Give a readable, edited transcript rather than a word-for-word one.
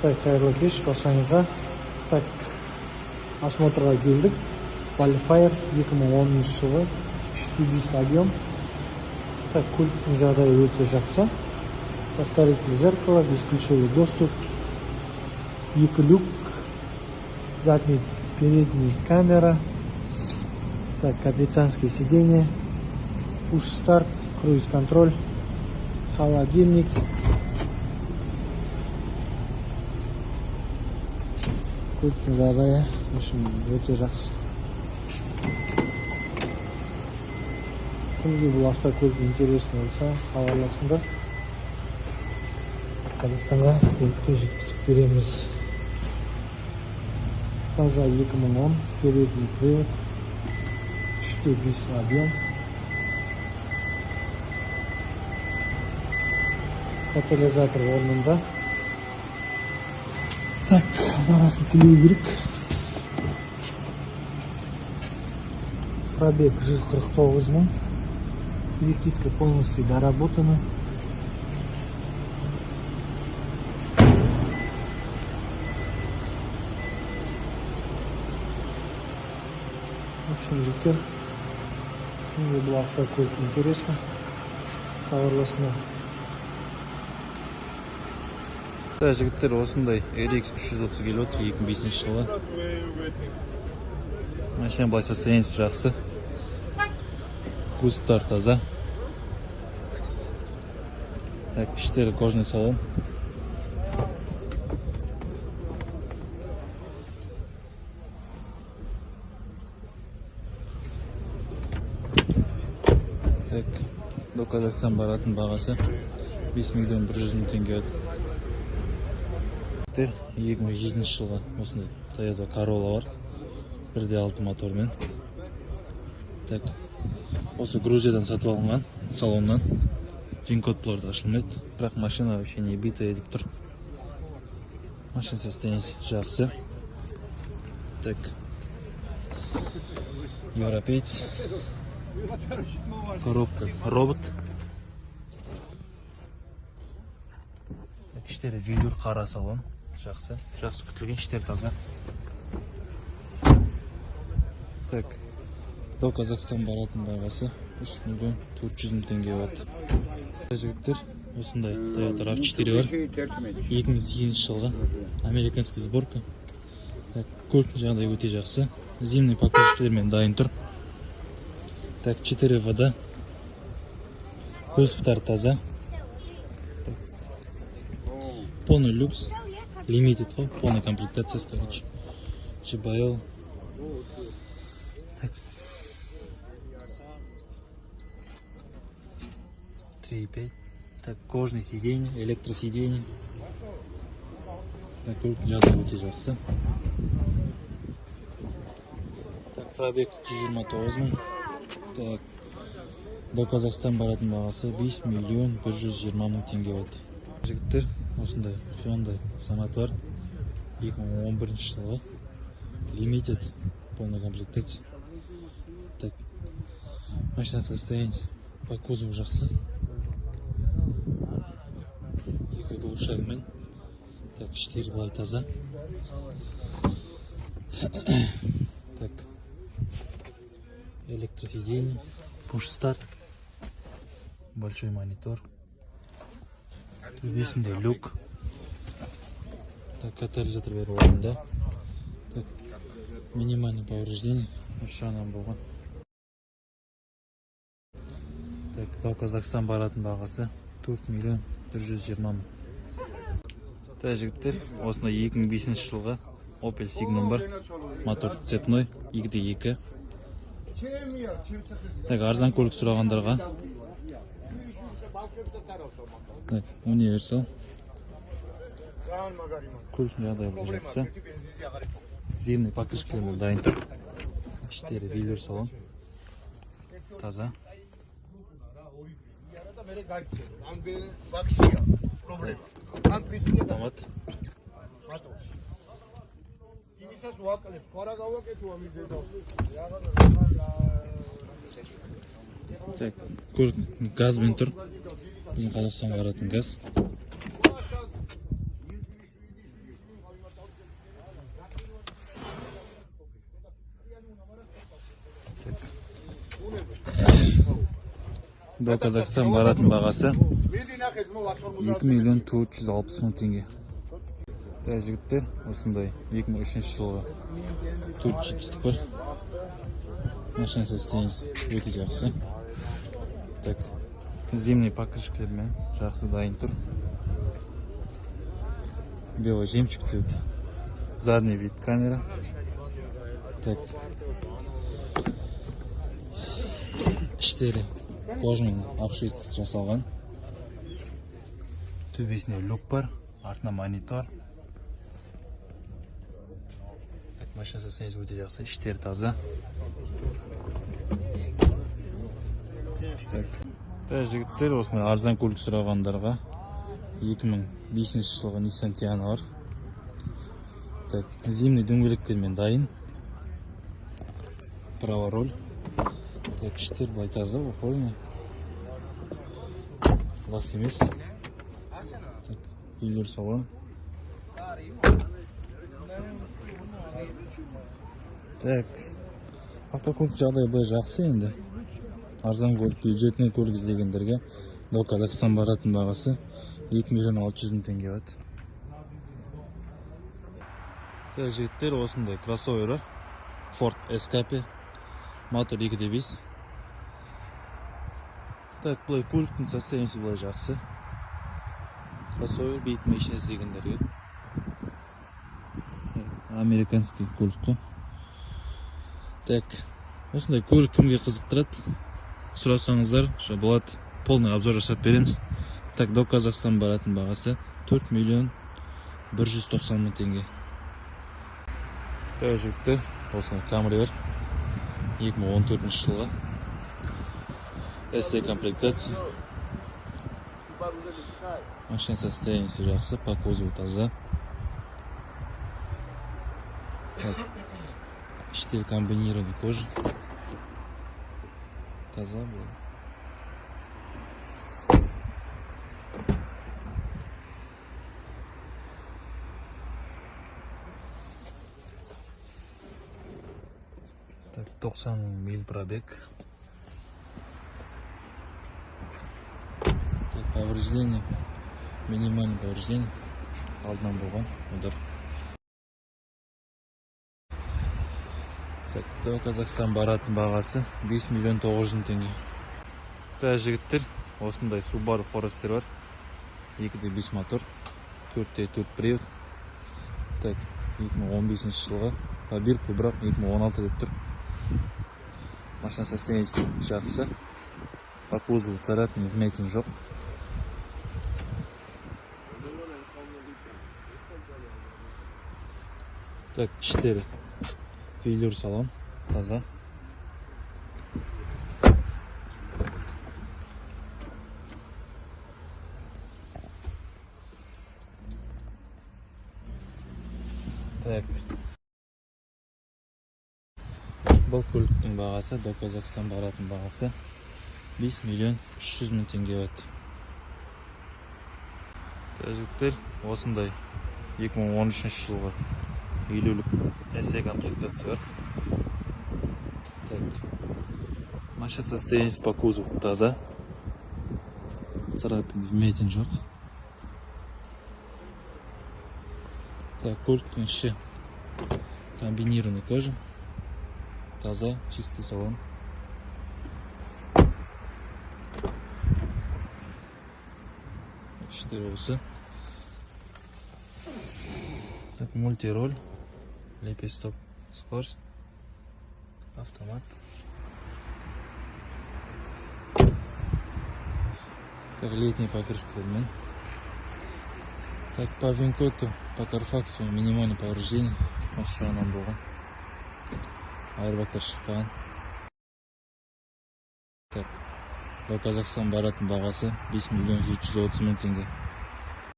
Так, қайырлы кеш баршаңызға. Так, осмотрға келдік. Qualifier 2010 жылы 305 объем. Так, көліктің жағдайы өте жақсы. Повторитель зеркало, бесключевой доступ, 2 люк, задний, передний камера. Так, капитанское сиденье, пуш-старт, круиз-контроль, холодильник. Көліктің жағдайы өте жақсы. Кімге бұл автокөлік интересный болса, хабарласыңдар. Қазақстанға көлікті жеткізіп береміз. Таза 2010, передний привод, 305 объем. Катализатор орнында. Так, арасын күлеу керек. Пробег 149 000. Перекидка полностью доработана. В общем, жіктер, мне был автокөлік интересно. Хабарласыңдар. Жігіттер, осындай RX 330 келіп отыр 2005 жылы. Машина былай состояниесі жақсы. Кузовтар таза. Так, іштері кожный салон. Так, до Казахстан баратын бағасы 5 миллион 100 мың теңге. 2007 жылғы осындай Toyota Corolla бар. 1.6 мотормен. Так, осы Грузиядан сатып алынған салоннан. Вин-кодтары ашылмайды. Бірақ машина вообще не битая деп тұр. Машина состояниесі жақсы. Так, европеец. Коробка робот. Іштері велюр қара салон. Жақсы. Жақсы күтілген, іштері таза. Так, до Казахстан баратын бағасы 3 миллион 400 мың теңге болады. Жігіттер, осындай Toyota RAV4 бар. 2008 жылғы американский сборка. Так, көліктің жағдайы өте жақсы. Зимний покрышкалармен дайын тұр. Так, 4 вода. Кузовтар таза. Полный люкс. Limited, полная комплектация, короче. JBL. Так. 3.5. Так, кожный сиденье, электросиденье. Так, жағдай өте жақсы. Так, пробег 129 000. Так, до Казахстан баратын бағасы 5 миллион 120 мың теңге болады. Жігіттер, осындай Hyundai Sonata бар. 2011 жылғы. Limited, полная комплектация. Так, машина состояниесі по кузову жақсы. 2 глушагымен. Так, 4 былай таза. Так, электросиденье, пуш-старт, большой монитор. Төбесінде люк. Так, катализатор беру орнында. Так, минимальный повреждение. Ошағынан болған. Так, до Казахстан баратын бағасы 4 миллион 120 мың. Так, жігіттер, осында 2005 жылға Opel Signum бар. Мотор цепной, 2.2. Так, арзан көлік сұрағандарға. Так, универсал. Көліктің жағдайы өте жақсы. Зимний покрышкалармен дайын тұр. 4 велюр салон. Таза. Автомат. Так, көлік газбен тұр. Біздің Қазақстанға баратын газ. до Казахстан баратын бағасы 2 миллион 460 мың теңге. Так, жігіттер, осындай 2003 жылғы 471 машина состояниесі өте жақсы. Так, зимний покрышкалармен жақсы дайын тұр. Белый жемчуг цвет. Задний вид камера. Так. Іштері кожамен обшивкасы жасалған. Төбесінде люк бар, артына монитор. Так, машина состояниесі өте жақсы, іштері таза. Так, жігіттер, осындай арзан көлік сұрағандарға 2005 жылғы Nissan Tiana бар. Так, зимний дөңгелектермен дайын. Право руль. Так, іштер былай таза, ухоженный. Лас емес. Так, үйлер салон. Так, автокөлік жағдайы былай жақсы енді. Арзан көлік, бюджетный көлік іздегендерге до Казахстан баратын бағасы 2 миллион 600 мың теңге бат. Так, жігіттер, осындай кроссовер бар. Ford Escape. Мотор 2.5. Так, бұлай көліктің состояниесі бұлай жақсы. Кроссовер бейтін машина іздегендерге. Американский көлік қой. Так, осындай көлік кімге қызықтырады? Сұрасаңыздар, болады полный обзор жасап береміз. Так, до Казахстан баратын бағасы 4 миллион 190 мың теңге. Так, жігіттер, осындай Camry бар. 2014 жылға. SE комплектация. Машина состояниесі жақсы, по кузову таза. Так, іштері комбинированный кожа. Таза было. Так, 90 миль пробег. Так, повреждение. Минимальное повреждение. Алдынан болған удар. Так, до Казахстан баратын бағасы 5 миллион 900 мың теңге. Так, жігіттер, осындай Subaru Forester бар. 2.5 мотор, 4.4 привод. Так, 2015 жылға. Пробирка, бірақ 2016 деп тұр. Машина состояниесі жақсы. По кузову царапин, вмятин жоқ. Так, 4 велюр салон, таза. Так, бұл көліктің бағасы, до Казахстан баратын бағасы 5 миллион 300 мың теңге бат. Жігіттер, осындай 2013 жылғы елулік SE комплектация бар. Так, машина состояниесі по кузову таза. Царапин, вмятин жоқ. Так, көліктің іші комбинированный кожа. Таза, чистый салон. Четыре осы. Так, мультироль. Лепесток, скорость. Автомат. Так, летний покрышкалармен. Так, по Винкоту, по Карфаксу минимальный повреждение. Машинам болған. Айырбактар шықпаған. Так, до Казахстан баратын бағасы 5 миллион 730 мың теңге.